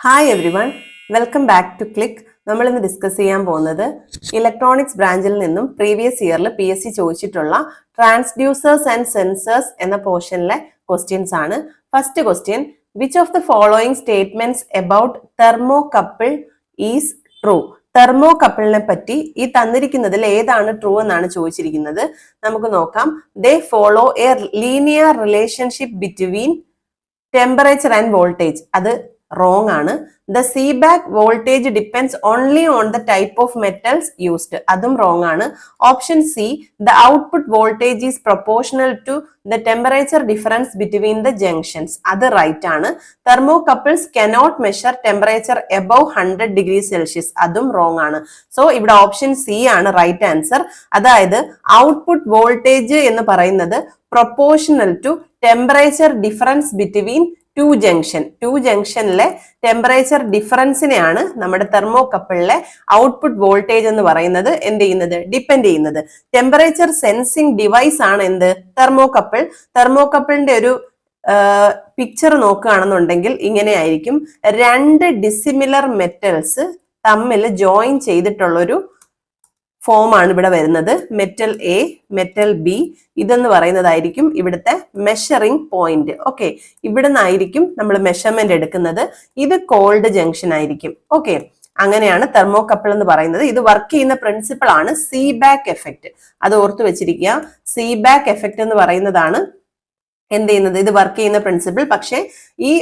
Hi everyone, welcome back to click. നമ്മൾ ഇന്ന് discuss ചെയ്യാൻ പോകുന്നത് ഇലക്ട്രോണിക്സ് ബ്രാഞ്ചിൽ നിന്നും പ്രീവിയസ് ഇയറിൽ PSC ചോദിച്ചിട്ടുള്ള ട്രാൻസ്ഡ്യൂസേഴ്സ് ആൻഡ് സെൻസേഴ്സ് എന്ന പോർഷനിലെ ക്വസ്റ്റ്യൻസ് ആണ്. First question, which of the following statements about thermocouple is true? തെർമോകപ്പിളിനെ പറ്റി ഈ തന്നിരിക്കുന്നതിൽ ഏതാണ് ട്രൂ എന്നാണ് ചോദിച്ചിരിക്കുന്നത്. നമുക്ക് നോക്കാം. They follow a linear relationship between temperature and voltage. അത് wrong ആണ്. The Seebeck voltage depends only on the type of metals used. അതും wrong ആണ്. Option C, the output voltage is proportional to the temperature difference between the junctions. അത് right ആണ്. Thermocouples cannot measure temperature above 100 degrees Celsius. അതും wrong ആണ്. So ഇവിടെ option C ആണ് right answer. അതായത് output voltage എന്ന് പറയുന്നത് proportional to temperature difference between two ജംഗ്ഷനിലെ ടെമ്പറേച്ചർ ഡിഫറൻസിനെയാണ് നമ്മുടെ തെർമോകപ്പിളിലെ ഔട്ട്പുട്ട് വോൾട്ടേജ് എന്ന് പറയുന്നത് ഡിപ്പെൻഡ് ചെയ്യുന്നത്. ടെമ്പറേച്ചർ സെൻസിങ് ഡിവൈസ് ആണ് തെർമോകപ്പിൾ. തെർമോകപ്പിളിന്റെ ഒരു പിക്ചർ നോക്കുകയാണെന്നുണ്ടെങ്കിൽ ഇങ്ങനെയായിരിക്കും. രണ്ട് ഡിസിമിലർ മെറ്റൽസ് തമ്മിൽ ജോയിൻ ചെയ്തിട്ടുള്ളൊരു ഫോം ആണ് ഇവിടെ വരുന്നത്. മെറ്റൽ എ, മെറ്റൽ ബി, ഇതെന്ന് പറയുന്നതായിരിക്കും ഇവിടുത്തെ മെഷറിംഗ് പോയിന്റ്. ഓക്കെ, ഇവിടെ നിന്നായിരിക്കും നമ്മൾ മെഷർമെന്റ് എടുക്കുന്നത്. ഇത് കോൾഡ് ജംഗ്ഷൻ ആയിരിക്കും. ഓക്കെ, അങ്ങനെയാണ് തെർമോകപ്പിൾ എന്ന് പറയുന്നത്. ഇത് വർക്ക് ചെയ്യുന്ന പ്രിൻസിപ്പിൾ ആണ് സീബാക്ക് എഫക്റ്റ്. അത് ഓർത്തു വെച്ചിരിക്കുക. സീബാക്ക് എഫക്റ്റ് എന്ന് പറയുന്നതാണ് ഇത് വർക്ക് ചെയ്യുന്ന പ്രിൻസിപ്പിൾ. പക്ഷേ ഈ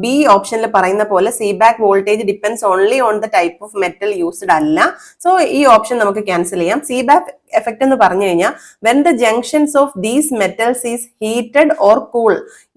ബി ഓപ്ഷനിൽ പറയുന്ന പോലെ Seebeck voltage depends only on the type of metal used അല്ല. സോ ഈ ഓപ്ഷൻ നമുക്ക് ക്യാൻസൽ ചെയ്യാം. സീബാക്ക് എഫക്റ്റ് എന്ന് പറഞ്ഞു കഴിഞ്ഞാൽ when the junctions of these metals is heated or cool.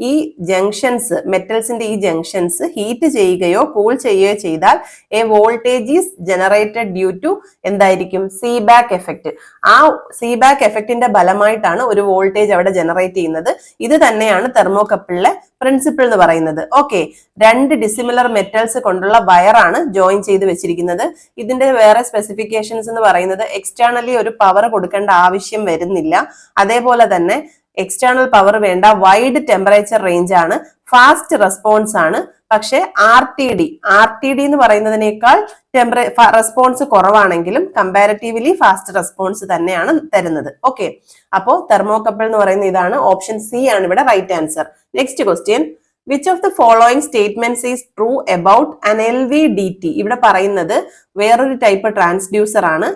ഈ ജംഗ്ഷൻസ്, മെറ്റൽസിന്റെ ഈ ജംഗ്ഷൻസ് ഹീറ്റ് ചെയ്യുകയോ കൂൾ ചെയ്യുകയോ ചെയ്താൽ a voltage is generated due to എന്തായിരിക്കും? Seebeck effect. ആ സീബാക്ക് എഫക്റ്റിന്റെ ഫലമായിട്ടാണ് ഒരു വോൾട്ടേജ് അവിടെ ജനറേറ്റ് ചെയ്യുന്നത്. ഇത് തന്നെയാണ് തെർമോകപ്പിളിലെ പ്രിൻസിപ്പിൾ എന്ന് പറയുന്നത്. ഓക്കെ, രണ്ട് ഡിസിമിലർ മെറ്റൽസ് കൊണ്ടുള്ള വയറാണ് ജോയിൻ ചെയ്ത് വെച്ചിരിക്കുന്നത്. ഇതിന്റെ വേറെ സ്പെസിഫിക്കേഷൻസ് എന്ന് പറയുന്നത് എക്സ്റ്റേണലി ഒരു പവർ കൊടുക്കേണ്ട ആവശ്യം വരുന്നില്ല. അതേപോലെ തന്നെ എക്സ്റ്റേണൽ പവർ വേണ്ട, വൈഡ് ടെമ്പറേച്ചർ റേഞ്ച് ആണ്, ഫാസ്റ്റ് റെസ്പോൺസ് ആണ്. പക്ഷെ ആർ ടി ഡി എന്ന് പറയുന്നതിനേക്കാൾ റെസ്പോൺസ് കുറവാണെങ്കിലും കമ്പാരിറ്റീവ്ലി ഫാസ്റ്റ് റെസ്പോൺസ് തന്നെയാണ് തരുന്നത്. ഓക്കെ, അപ്പോ തെർമോകപ്പിൾ എന്ന് പറയുന്ന ഇതാണ്. ഓപ്ഷൻ സി ആണ് ഇവിടെ right answer. Next question, which of the following statements is true about an LVDT? ഇവിടെ പറയുന്നത് വേറൊരു ടൈപ്പ് ട്രാൻസ്ഡ്യൂസർ ആണ്.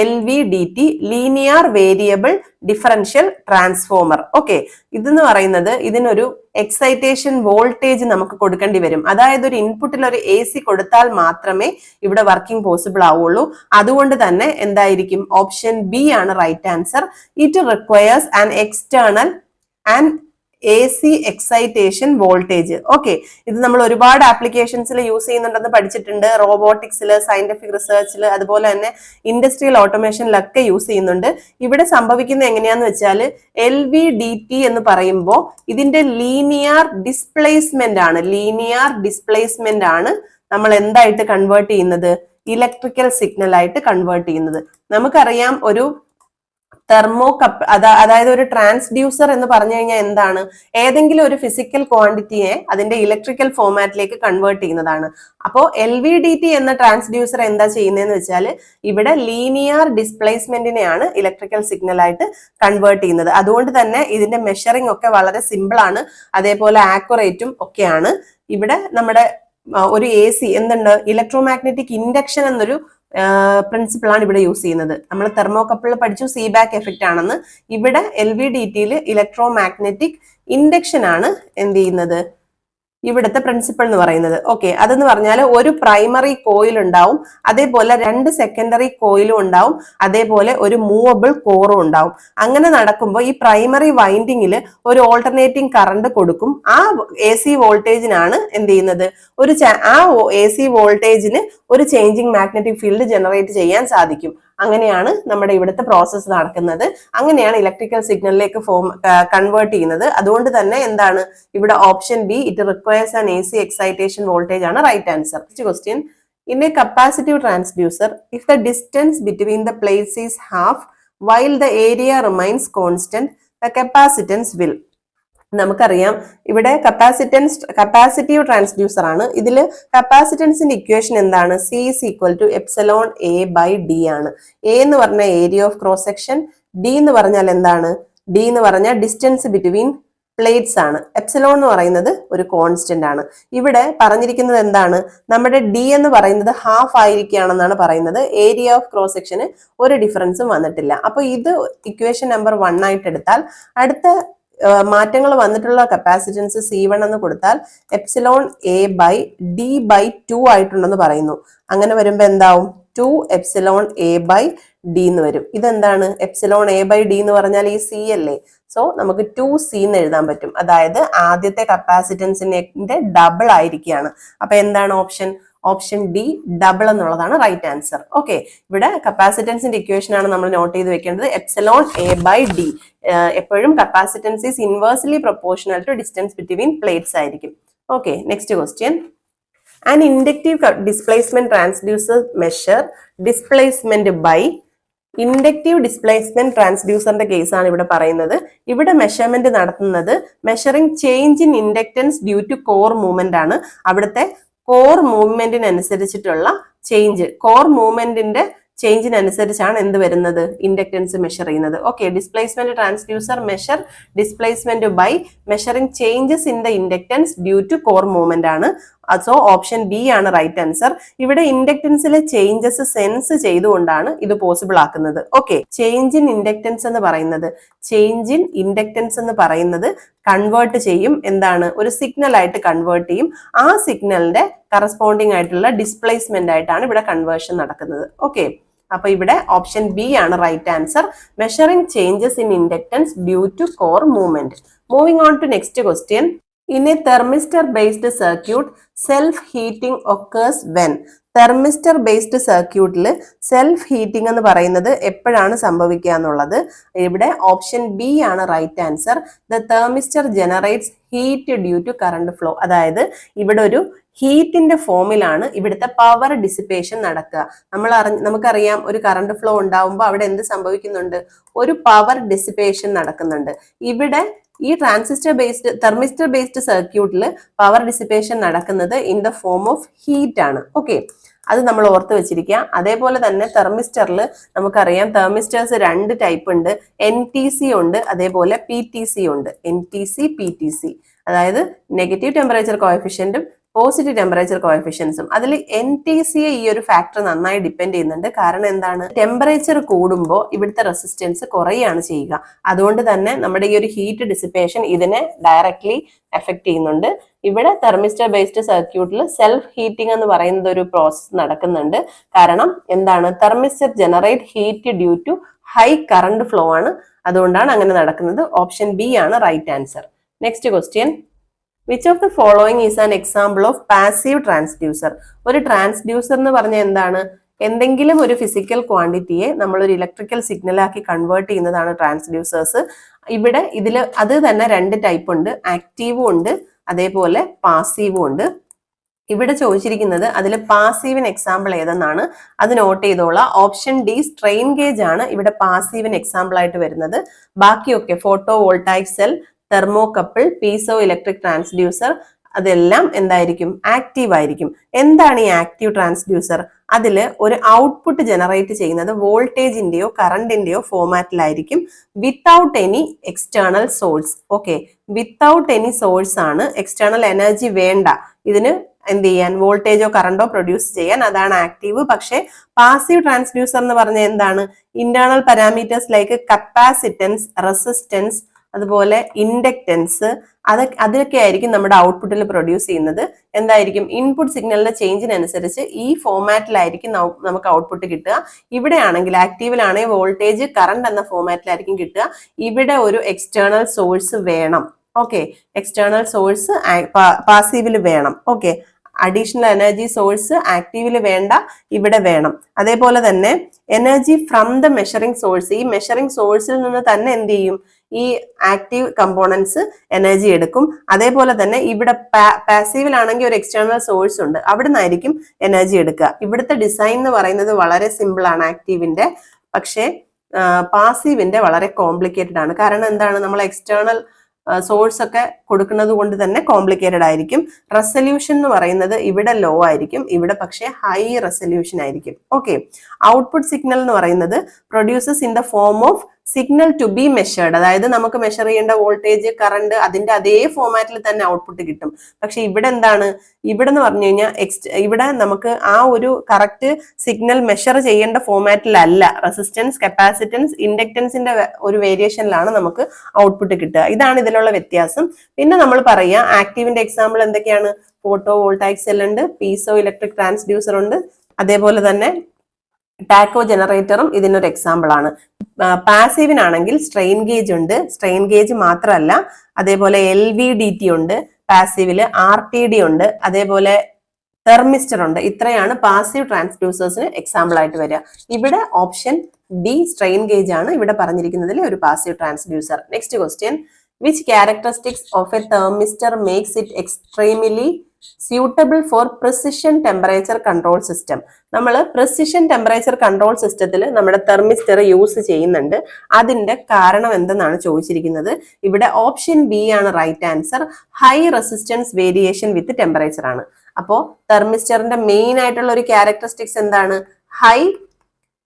LVDT, linear variable differential transformer. Okay, ഇതെന്ന് പറയുന്നത് ഇതിനൊരു എക്സൈറ്റേഷൻ വോൾട്ടേജ് നമുക്ക് കൊടുക്കേണ്ടി വരും. അതായത് ഒരു ഇൻപുട്ടിൽ ഒരു AC കൊടുത്താൽ മാത്രമേ ഇവിടെ വർക്കിംഗ് പോസിബിൾ ആവുള്ളൂ. അതുകൊണ്ട് തന്നെ എന്തായിരിക്കും? ഓപ്ഷൻ ബി ആണ് right answer. It requires an external and AC excitation voltage. Okay, ഇത് നമ്മൾ ഒരുപാട് ആപ്ലിക്കേഷൻസിൽ യൂസ് ചെയ്യുന്നുണ്ടെന്ന് പഠിച്ചിട്ടുണ്ട്. റോബോട്ടിക്സിൽ, സയന്റിഫിക് റിസർച്ചിൽ, അതുപോലെ തന്നെ ഇൻഡസ്ട്രിയൽ ഓട്ടോമേഷനിലൊക്കെ യൂസ് ചെയ്യുന്നുണ്ട്. ഇവിടെ സംഭവിക്കുന്നത് എങ്ങനെയാന്ന് വെച്ചാൽ LVDT എന്ന് പറയുമ്പോൾ ഇതിന്റെ ലീനിയർ ഡിസ്പ്ലേസ്മെന്റ് ആണ് നമ്മൾ എന്തായിട്ട് കൺവേർട്ട് ചെയ്യുന്നത്? ഇലക്ട്രിക്കൽ സിഗ്നൽ ആയിട്ട് കൺവേർട്ട് ചെയ്യുന്നത്. നമുക്കറിയാം ഒരു അതായത് ഒരു ട്രാൻസ്ഡ്യൂസർ എന്ന് പറഞ്ഞു കഴിഞ്ഞാൽ എന്താണ്? ഏതെങ്കിലും ഒരു ഫിസിക്കൽ ക്വാണ്ടിറ്റിയെ അതിന്റെ ഇലക്ട്രിക്കൽ ഫോമാറ്റിലേക്ക് കൺവേർട്ട് ചെയ്യുന്നതാണ്. അപ്പോൾ LVDT എന്ന ട്രാൻസ്ഡ്യൂസർ എന്താ ചെയ്യുന്നതെന്ന് വെച്ചാൽ ഇവിടെ ലീനിയർ ഡിസ്പ്ലേസ്മെന്റിനെയാണ് ഇലക്ട്രിക്കൽ സിഗ്നൽ ആയിട്ട് കൺവേർട്ട് ചെയ്യുന്നത്. അതുകൊണ്ട് തന്നെ ഇതിന്റെ മെഷറിംഗ് ഒക്കെ വളരെ സിമ്പിൾ ആണ്, അതേപോലെ ആക്യുറേറ്റും ഒക്കെയാണ്. ഇവിടെ നമ്മുടെ ഒരു AC ഇലക്ട്രോമാഗ്നറ്റിക് ഇൻഡക്ഷൻ എന്നൊരു പ്രിൻസിപ്പിൾ ആണ് ഇവിടെ യൂസ് ചെയ്യുന്നത്. നമ്മൾ തെർമോകപ്പിളിൽ പഠിച്ചു സീബാക്ക് എഫക്റ്റ് ആണെന്ന്. ഇവിടെ LVDTയിൽ ഇലക്ട്രോമാഗ്നറ്റിക് ഇൻഡക്ഷൻ ആണ് ഇവിടുത്തെ പ്രിൻസിപ്പിൾ എന്ന് പറയുന്നത്. ഓക്കെ, അതെന്ന് പറഞ്ഞാൽ ഒരു പ്രൈമറി കോയിൽ ഉണ്ടാവും, അതേപോലെ രണ്ട് സെക്കൻഡറി കോയിലും ഉണ്ടാവും, അതേപോലെ ഒരു മൂവബിൾ കോറും ഉണ്ടാവും. അങ്ങനെ നടക്കുമ്പോൾ ഈ പ്രൈമറി വൈൻഡിങ്ങിൽ ഒരു ഓൾട്ടർനേറ്റിംഗ് കറണ്ട് കൊടുക്കും. ആ AC വോൾട്ടേജിനാണ് ആ AC വോൾട്ടേജിന് ഒരു ചേഞ്ചിങ് മാഗ്നറ്റിക് ഫീൽഡ് ജനറേറ്റ് ചെയ്യാൻ സാധിക്കും. അങ്ങനെയാണ് നമ്മുടെ ഇവിടുത്തെ പ്രോസസ്സ് നടക്കുന്നത്. അങ്ങനെയാണ് ഇലക്ട്രിക്കൽ സിഗ്നലിലേക്ക് കൺവേർട്ട് ചെയ്യുന്നത്. അതുകൊണ്ട് തന്നെ ഇവിടെ option B, it requires an AC excitation voltage ആണ് right answer. Next question, in a capacitive transducer if the distance between the plates is half while the area remains constant the capacitance will. നമുക്കറിയാം ഇവിടെ capacitive transducer ആണ്. ഇതിൽ കപ്പാസിറ്റൻസിന്റെ equation എന്താണ്? C is equal to epsilon A by D ആണ്. A എന്ന് പറഞ്ഞ area of cross section, D എന്ന് പറഞ്ഞാൽ എന്താണ്? ഡി എന്ന് പറഞ്ഞാൽ ഡിസ്റ്റൻസ് ബിറ്റ്വീൻ പ്ലേറ്റ്സ് ആണ്. എപ്സിലോൺ എന്ന് പറയുന്നത് ഒരു കോൺസ്റ്റന്റ് ആണ്. ഇവിടെ പറഞ്ഞിരിക്കുന്നത് എന്താണ്? നമ്മുടെ ഡി എന്ന് പറയുന്നത് ഹാഫ് ആയിരിക്കുകയാണെന്നാണ് പറയുന്നത്. ഏരിയ ഓഫ് ക്രോസ് സെക്ഷന് ഒരു ഡിഫറൻസും വന്നിട്ടില്ല. അപ്പൊ ഇത് ഇക്വേഷൻ നമ്പർ 1 ആയിട്ട് എടുത്താൽ അടുത്ത മാറ്റങ്ങൾ വന്നിട്ടുള്ള കപ്പാസിറ്റൻസ് C1 എന്ന് കൊടുത്താൽ epsilon A by D by 2 ആയിട്ടുണ്ടെന്ന് പറയുന്നു. അങ്ങനെ വരുമ്പോ എന്താവും? 2 എപ്സിലോൺ എ ബൈ ഡി എന്ന് വരും. ഇതെന്താണ്? എപ്സിലോൺ എ ബൈ ഡി എന്ന് പറഞ്ഞാൽ ഈ സി അല്ലേ? സോ നമുക്ക് 2C എന്ന് എഴുതാൻ പറ്റും. അതായത് ആദ്യത്തെ കപ്പാസിറ്റൻസിന്റെ ഡബിൾ ആയിരിക്കുകയാണ്. അപ്പൊ എന്താണ് ഓപ്ഷൻ? ഓപ്ഷൻ ഡി ഡബിൾ എന്നുള്ളതാണ് റൈറ്റ് ആൻസർ. ഓക്കെ, ഇവിടെ കപ്പാസിറ്റൻസിന്റെ ഇക്വേഷൻ ആണ് നമ്മൾ നോട്ട് ചെയ്ത് വെക്കേണ്ടത്. Epsilon A by D. എപ്പോഴും capacitance is inversely proportional to distance between plates ആയിരിക്കും. Okay, next question. An inductive displacement transducer measure displacement by inductive displacement ട്രാൻസ്ഡ്യൂസറിന്റെ കേസാണ് ഇവിടെ പറയുന്നത്. ഇവിടെ മെഷർമെന്റ് നടത്തുന്നത് measuring change in inductance due to core movement ആണ്. അവിടുത്തെ കോർ മൂവ്മെന്റിനനുസരിച്ചിട്ടുള്ള ചേഞ്ച്, കോർ മൂവ്മെന്റിന്റെ ചേഞ്ചിനനുസരിച്ചാണ് എന്ത് വരുന്നത്? ഇൻഡക്റ്റൻസ് മെഷർ ചെയ്യുന്നത്. Okay, displacement transducer measure displacement by measuring changes in the inductance due to core movement ആണ്. സോ ഓപ്ഷൻ ബി ആണ് റൈറ്റ് ആൻസർ. ഇവിടെ ഇൻഡക്റ്റൻസിലെ ചേഞ്ചസ് സെൻസ് ചെയ്തുകൊണ്ടാണ് ഇത് പോസിബിൾ ആക്കുന്നത്. ഓക്കെ, ചേഞ്ച് ഇൻ ഇൻഡക്റ്റൻസ് എന്ന് പറയുന്നത് കൺവേർട്ട് ചെയ്യും. എന്താണ്? ഒരു സിഗ്നൽ ആയിട്ട് കൺവേർട്ട് ചെയ്യും. ആ സിഗ്നലിന്റെ കറസ്പോണ്ടിങ് ആയിട്ടുള്ള ഡിസ്പ്ലേസ്മെന്റ് ആയിട്ടാണ് ഇവിടെ കൺവേർഷൻ നടക്കുന്നത്. ഓക്കെ, അപ്പൊ ഇവിടെ ഓപ്ഷൻ ബി ആണ് right answer. Measuring changes in inductance due to core movement. Moving on to next question. In a thermistor-based circuit, self-heating occurs when? Thermistor based സർക്യൂട്ടിൽ സെൽഫ് ഹീറ്റിംഗ് എന്ന് പറയുന്നത് എപ്പോഴാണ് സംഭവിക്കുക എന്നുള്ളത്. ഇവിടെ ഓപ്ഷൻ ബി ആണ് right answer. The thermistor generates heat due to current flow. അതായത് ഇവിടെ ഒരു ഹീറ്റിന്റെ ഫോമിലാണ് ഇവിടുത്തെ പവർ ഡിസിപ്പേഷൻ നടക്കുക. നമുക്കറിയാം ഒരു കറണ്ട് ഫ്ലോ ഉണ്ടാവുമ്പോൾ അവിടെ എന്ത് സംഭവിക്കുന്നുണ്ട്? ഒരു പവർ ഡിസിപ്പേഷൻ നടക്കുന്നുണ്ട്. ഇവിടെ ഈ തെർമിസ്റ്റർ ബേസ്ഡ് സർക്യൂട്ടിൽ പവർ ഡിസിപ്പേഷൻ നടക്കുന്നത് in the form of heat ആണ്. ഓക്കെ, അത് നമ്മൾ ഓർത്ത് വെച്ചിരിക്കുക. അതേപോലെ തന്നെ തെർമിസ്റ്ററിൽ നമുക്കറിയാം തെർമിസ്റ്റേഴ്സ് 2 ടൈപ്പ് ഉണ്ട്. NTC ഉണ്ട്, അതേപോലെ PTC ഉണ്ട്. NTC PTC അതായത് നെഗറ്റീവ് ടെമ്പറേച്ചർ കോഎഫിഷ്യന്റും പോസിറ്റീവ് ടെമ്പറേച്ചർ കോഎഫിഷ്യൻസും. അതിൽ NTC ഈ ഒരു ഫാക്ടർ നന്നായി ഡിപ്പെൻഡ് ചെയ്യുന്നുണ്ട്. കാരണം എന്താണ്? ടെമ്പറേച്ചർ കൂടുമ്പോൾ ഇവിടുത്തെ റെസിസ്റ്റൻസ് കുറയുകയാണ് ചെയ്യുക. അതുകൊണ്ട് തന്നെ നമ്മുടെ ഈ ഒരു ഹീറ്റ് ഡിസിപ്പേഷൻ ഇതിനെ ഡയറക്ട്ലി എഫക്ട് ചെയ്യുന്നുണ്ട്. ഇവിടെ തെർമിസ്റ്റർ ബേസ്ഡ് സർക്യൂട്ടിൽ സെൽഫ് ഹീറ്റിംഗ് എന്ന് പറയുന്നത് ഒരു പ്രോസസ് നടക്കുന്നുണ്ട്. കാരണം എന്താണ്? Thermistor generate heat due to high current flow ആണ്. അതുകൊണ്ടാണ് അങ്ങനെ നടക്കുന്നത്. ഓപ്ഷൻ ബി ആണ് right answer. Next question. Which of the following is an example of passive transducer? ഒരു ട്രാൻസ്ഡ്യൂസർ എന്ന് പറഞ്ഞാൽ എന്താണ്? എന്തെങ്കിലും ഒരു ഫിസിക്കൽ ക്വാണ്ടിറ്റിയെ നമ്മൾ ഒരു ഇലക്ട്രിക്കൽ സിഗ്നലാക്കി കൺവേർട്ട് ചെയ്യുന്നതാണ് ട്രാൻസ്ഡ്യൂസേഴ്സ്. ഇവിടെ അത് തന്നെ 2 ടൈപ്പ് ഉണ്ട്. ആക്റ്റീവും ഉണ്ട്, അതേപോലെ പാസീവും ഉണ്ട്. ഇവിടെ ചോദിച്ചിരിക്കുന്നത് അതിൽ പാസീവിന് എക്സാമ്പിൾ ഏതെന്നാണ്. അത് നോട്ട് ചെയ്തോളാം. ഓപ്ഷൻ ഡി സ്ട്രെയിൻ ഗേജ് ആണ് ഇവിടെ പാസീവിന് എക്സാമ്പിൾ ആയിട്ട് വരുന്നത്. ബാക്കിയൊക്കെ photo voltaic cell, thermocouple, piezo electric transducer അതെല്ലാം എന്തായിരിക്കും? ആക്റ്റീവ് ആയിരിക്കും. എന്താണ് ഈ ആക്റ്റീവ് ട്രാൻസ്ഡ്യൂസർ? അതിൽ ഒരു ഔട്ട്പുട്ട് ജനറേറ്റ് ചെയ്യുന്നത് വോൾട്ടേജിന്റെയോ കറണ്ടിന്റെയോ ഫോമാറ്റിലായിരിക്കും, without any external source. Okay, without any source ആണ്. എക്സ്റ്റേണൽ എനർജി വേണ്ട ഇതിന് എന്ത് ചെയ്യാൻ? വോൾട്ടേജോ കറണ്ടോ പ്രൊഡ്യൂസ് ചെയ്യാൻ. അതാണ് ആക്റ്റീവ്. പക്ഷേ പാസീവ് ട്രാൻസ്ഡ്യൂസർ എന്ന് പറഞ്ഞാൽ എന്താണ്? Internal parameters like capacitance, resistance, അതുപോലെ ഇൻഡക്റ്റൻസ് അതൊക്കെ ആയിരിക്കും നമ്മുടെ ഔട്ട്പുട്ടിൽ പ്രൊഡ്യൂസ് ചെയ്യുന്നത്. എന്തായിരിക്കും? ഇൻപുട്ട് സിഗ്നലിന്റെ ചേഞ്ചിനനുസരിച്ച് ഈ ഫോമാറ്റിലായിരിക്കും നമുക്ക് ഔട്ട്പുട്ട് കിട്ടുക. ഇവിടെ ആണെങ്കിൽ ആക്റ്റീവിലാണെങ്കിൽ വോൾട്ടേജ് കറണ്ട് എന്ന ഫോമാറ്റിലായിരിക്കും കിട്ടുക. ഇവിടെ ഒരു എക്സ്റ്റേണൽ സോഴ്സ് വേണം. ഓക്കെ, എക്സ്റ്റേണൽ സോഴ്സ് പാസീവിൽ വേണം. ഓക്കെ, അഡീഷണൽ എനർജി സോഴ്സ് ആക്റ്റീവിൽ വേണ്ട, ഇവിടെ വേണം. അതേപോലെ തന്നെ energy from the measuring source, ഈ മെഷറിംഗ് സോഴ്സിൽ നിന്ന് തന്നെ എന്ത് ചെയ്യും? ഈ ആക്റ്റീവ് കമ്പോണൻസ് എനർജി എടുക്കും. അതേപോലെ തന്നെ ഇവിടെ പാസീവിലാണെങ്കിൽ ഒരു എക്സ്റ്റേണൽ സോഴ്സ് ഉണ്ട്, അവിടെ നിന്നായിരിക്കും എനർജി എടുക്കുക. ഇവിടുത്തെ ഡിസൈൻ എന്ന് പറയുന്നത് വളരെ സിമ്പിൾ ആണ് ആക്റ്റീവിന്റെ. പക്ഷേ പാസീവിന്റെ വളരെ കോംപ്ലിക്കേറ്റഡ് ആണ്. കാരണം എന്താണ്? നമ്മൾ എക്സ്റ്റേണൽ സോഴ്സ് ഒക്കെ കൊടുക്കുന്നത് കൊണ്ട് തന്നെ കോംപ്ലിക്കേറ്റഡ് ആയിരിക്കും. റെസൊല്യൂഷൻ എന്ന് പറയുന്നത് ഇവിടെ ലോ ആയിരിക്കും, ഇവിടെ പക്ഷേ ഹൈ റെസൊല്യൂഷൻ ആയിരിക്കും. ഓക്കെ, ഔട്ട്പുട്ട് സിഗ്നൽ എന്ന് പറയുന്നത് produces in the form of signal to be measured, അതായത് നമുക്ക് മെഷർ ചെയ്യേണ്ട വോൾട്ടേജ്, കറണ്ട് അതിന്റെ അതേ ഫോമാറ്റിൽ തന്നെ ഔട്ട്പുട്ട് കിട്ടും. പക്ഷെ ഇവിടെ എന്താണ്, ഇവിടെ എന്ന് പറഞ്ഞു കഴിഞ്ഞാൽ ഇവിടെ നമുക്ക് ആ ഒരു കറക്റ്റ് സിഗ്നൽ മെഷർ ചെയ്യേണ്ട ഫോമാറ്റിലല്ല, റെസിസ്റ്റൻസ്, കപ്പാസിറ്റൻസ്, ഇൻഡക്റ്റൻസിന്റെ ഒരു വേരിയേഷനിലാണ് നമുക്ക് ഔട്ട്പുട്ട് കിട്ടുക. ഇതാണ് ഇതിലുള്ള വ്യത്യാസം. പിന്നെ നമ്മൾ പറയുക ആക്റ്റീവിന്റെ എക്സാമ്പിൾ എന്തൊക്കെയാണ്, ഫോട്ടോ വോൾട്ടായിക് സെൽ ഉണ്ട്, പീസോ ഇലക്ട്രിക് ട്രാൻസ്ഡ്യൂസർ ഉണ്ട്, അതേപോലെ തന്നെ ടാക്കോ ജനറേറ്ററും ഇതിനൊരു എക്സാമ്പിൾ ആണ്. പാസീവിനാണെങ്കിൽ സ്ട്രെയിൻ ഗേജ് ഉണ്ട്, സ്ട്രെയിൻ ഗേജ് മാത്രമല്ല അതേപോലെ LVDT ഉണ്ട്, പാസീവില് RTD ഉണ്ട്, അതേപോലെ തെർമിസ്റ്റർ ഉണ്ട്. ഇത്രയാണ് പാസീവ് ട്രാൻസ്ഡ്യൂസേഴ്സിന് എക്സാമ്പിൾ ആയിട്ട് വരിക. ഇവിടെ ഓപ്ഷൻ ഡി സ്ട്രെയിൻ ഗേജ് ആണ് ഇവിടെ പറഞ്ഞിരിക്കുന്നതിൽ ഒരു passive transducer. Next question, which characteristics of a thermistor makes it extremely suitable for precision temperature control system? നമ്മൾ precision temperature control സിസ്റ്റത്തിൽ നമ്മുടെ തെർമിസ്റ്റർ യൂസ് ചെയ്യുന്നുണ്ട്. അതിന്റെ കാരണം എന്തെന്നാണ് ചോദിച്ചിരിക്കുന്നത്. ഇവിടെ ഓപ്ഷൻ ബി ആണ് right answer. High resistance variation with temperature ആണ്. അപ്പോൾ തെർമിസ്റ്ററിന്റെ മെയിൻ ആയിട്ടുള്ള ഒരു ക്യാരക്ടറിസ്റ്റിക്സ് എന്താണ്, high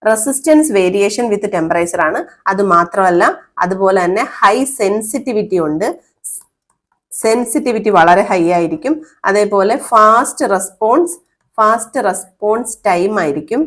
resistance variation with temperature ആണ്. അത് മാത്രമല്ല അതുപോലെ തന്നെ ഹൈ സെൻസിറ്റിവിറ്റി ഉണ്ട്, സെൻസിറ്റിവിറ്റി വളരെ ഹൈ ആയിരിക്കും. അതേപോലെ ഫാസ്റ്റ് റെസ്പോൺസ് ടൈം ആയിരിക്കും.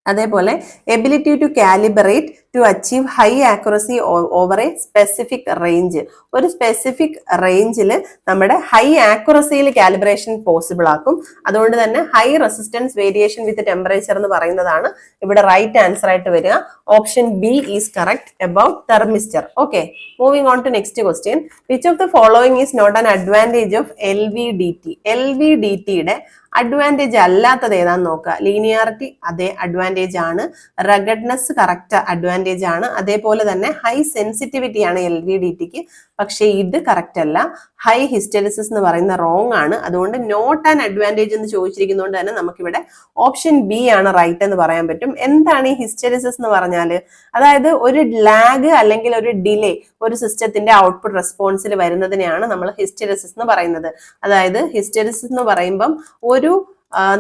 അതേപോലെ ability to calibrate to achieve high accuracy over a specific range. ഒരു സ്പെസിഫിക് റേഞ്ചിൽ നമ്മുടെ ഹൈ ആക്യുറസിയിൽ കാലിബ്രേഷൻ പോസിബിൾ ആക്കും. അതുകൊണ്ട് തന്നെ high resistance variation with temperature എന്ന് പറയുന്നതാണ് ഇവിടെ റൈറ്റ് ആൻസർ ആയിട്ട് വരിക. Option B is correct about thermistor. Okay, moving on to next question. Which of the following is not an advantage of LVDT? LVDTയുടെ advantage അല്ലാത്തത് ഏതാന്ന് നോക്കുക. ലീനിയാരിറ്റി അതേ അഡ്വാൻറ്റേജ് ആണ്, റഗഡ്നെസ് കറക്റ്റ് അഡ്വാൻറ്റേജ് ആണ്, അതേപോലെ തന്നെ ഹൈ സെൻസിറ്റിവിറ്റി ആണ് LVDTക്ക്. പക്ഷെ ഇത് കറക്റ്റ് അല്ല. ഹൈ ഹിസ്റ്റെറിസിസ് എന്ന് പറയുന്ന റോങ് ആണ്. അതുകൊണ്ട് നോട്ട് ആൻ അഡ്വാൻറ്റേജ് എന്ന് ചോദിച്ചിരിക്കുന്നതുകൊണ്ട് തന്നെ നമുക്കിവിടെ ഓപ്ഷൻ ബി ആണ് റൈറ്റ് എന്ന് പറയാൻ പറ്റും. എന്താണ് ഈ ഹിസ്റ്റെറിസിസ് എന്ന് പറഞ്ഞാൽ, അതായത് ഒരു ലാഗ് അല്ലെങ്കിൽ ഒരു ഡിലേ ഒരു സിസ്റ്റത്തിന്റെ ഔട്ട്പുട്ട് റെസ്പോൺസിൽ വരുന്നതിനെയാണ് നമ്മൾ ഹിസ്റ്റെറിസിസ് എന്ന് പറയുന്നത്. അതായത് ഹിസ്റ്റെറിസിസ് എന്ന് പറയുമ്പം ഒരു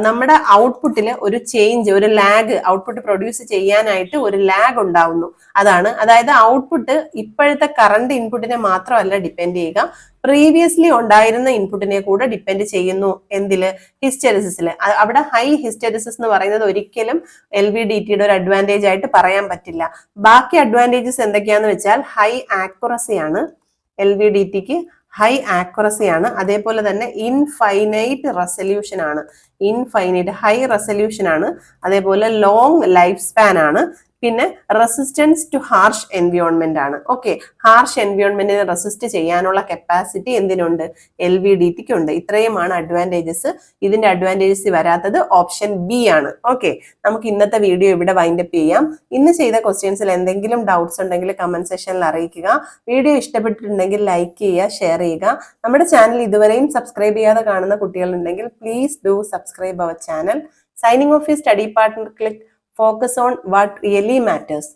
നമ്മുടെ ഔട്ട്പുട്ടിൽ ഒരു ചേഞ്ച്, ഒരു ലാഗ്, ഔട്ട്പുട്ട് പ്രൊഡ്യൂസ് ചെയ്യാനായിട്ട് ഒരു ലാഗ് ഉണ്ടാവുന്നു. അതാണ്, അതായത് ഔട്ട്പുട്ട് ഇപ്പോഴത്തെ കറണ്ട് ഇൻപുട്ടിനെ മാത്രമല്ല ഡിപ്പെൻഡ് ചെയ്യുക, പ്രീവിയസ്ലി ഉണ്ടായിരുന്ന ഇൻപുട്ടിനെ കൂടെ ഡിപ്പെൻഡ് ചെയ്യുന്നു. എന്തില്, ഹിസ്റ്റെറിസിസിൽ. അവിടെ ഹൈ ഹിസ്റ്റെറിസിസ് എന്ന് പറയുന്നത് ഒരിക്കലും LVDTയുടെ ഒരു അഡ്വാൻറ്റേജ് ആയിട്ട് പറയാൻ പറ്റില്ല. ബാക്കി അഡ്വാൻറ്റേജസ് എന്തൊക്കെയാന്ന് വെച്ചാൽ ഹൈ ആക്യുറസി ആണ്, LVDTക്ക് ഹൈ ആക്യുറസി ആണ്. അതേപോലെ തന്നെ ഇൻഫൈനൈറ്റ് റെസൊല്യൂഷൻ ആണ്, ഇൻഫൈനൈറ്റ് ഹൈ റെസൊല്യൂഷൻ ആണ്. അതേപോലെ ലോങ് ലൈഫ് സ്പാൻ ആണ്. പിന്നെ റെസിസ്റ്റൻസ് ടു ഹാർഷ് എൻവയോൺമെന്റ് ആണ്. ഓക്കെ, ഹാർഷ് എൻവയോൺമെന്റിനെ റെസിസ്റ്റ് ചെയ്യാനുള്ള കപ്പാസിറ്റി എന്തിനുണ്ട്, LVDTക്ക് ഉണ്ട്. ഇത്രയുമാണ് അഡ്വാൻറ്റേജസ്. ഇതിന്റെ അഡ്വാൻറ്റേജസ് വരാത്തത് ഓപ്ഷൻ ബി ആണ്. ഓക്കെ, നമുക്ക് ഇന്നത്തെ വീഡിയോ ഇവിടെ വൈൻഡപ്പ് ചെയ്യാം. ഇന്ന് ചെയ്ത ക്വസ്റ്റ്യൻസിൽ എന്തെങ്കിലും ഡൗട്ട്സ് ഉണ്ടെങ്കിൽ കമന്റ് സെക്ഷനിൽ അറിയിക്കുക. വീഡിയോ ഇഷ്ടപ്പെട്ടിട്ടുണ്ടെങ്കിൽ ലൈക്ക് ചെയ്യുക, ഷെയർ ചെയ്യുക. നമ്മുടെ ചാനൽ ഇതുവരെയും സബ്സ്ക്രൈബ് ചെയ്യാതെ കാണുന്ന കുട്ടികളുണ്ടെങ്കിൽ please do subscribe our channel. Signing off you study partner click. Focus on what really matters.